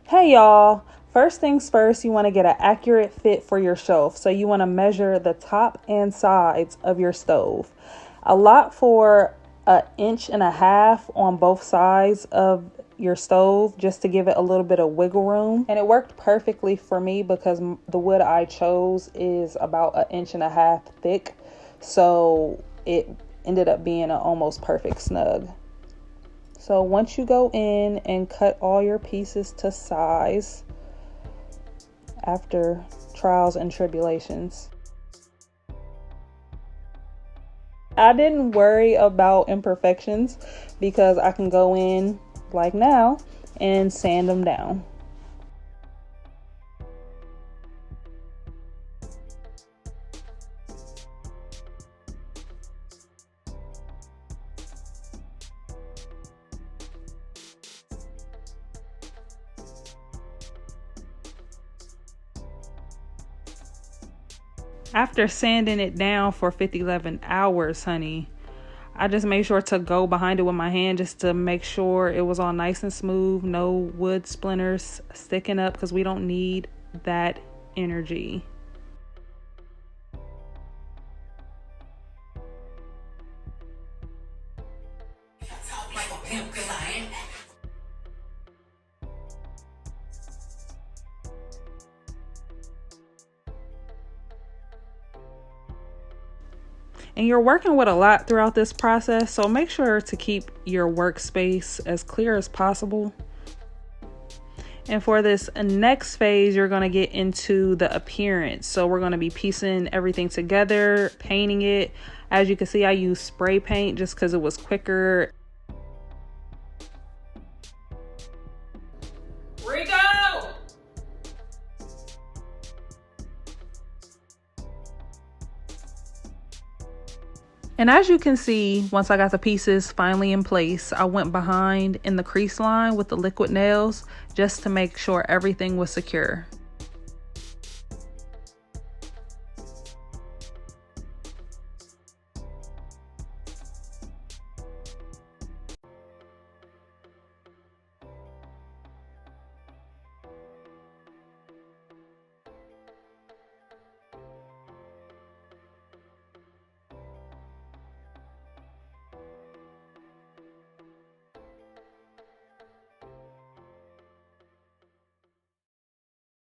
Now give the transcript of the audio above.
Hey y'all, first things first, you want to get an accurate fit for your shelf. So you want to measure the top and sides of your stove. A lot for 1.5 inches on both sides of your stove, just to give it a little bit of wiggle room. And it worked perfectly for me because the wood I chose is about 1.5 inches thick. So it ended up being an almost perfect snug. So once you go in and cut all your pieces to size after trials and tribulations, I didn't worry about imperfections because I can go in like now and sand them down. After sanding it down for 11 hours, honey, I just made sure to go behind it with my hand just to make sure it was all nice and smooth, no wood splinters sticking up, because we don't need that energy. And you're working with a lot throughout this process, so make sure to keep your workspace as clear as possible. And for this next phase, you're going to get into the appearance. So we're going to be piecing everything together, painting it. As you can see, I used spray paint just because it was quicker. And as you can see, once I got the pieces finally in place, I went behind in the crease line with the liquid nails just to make sure everything was secure.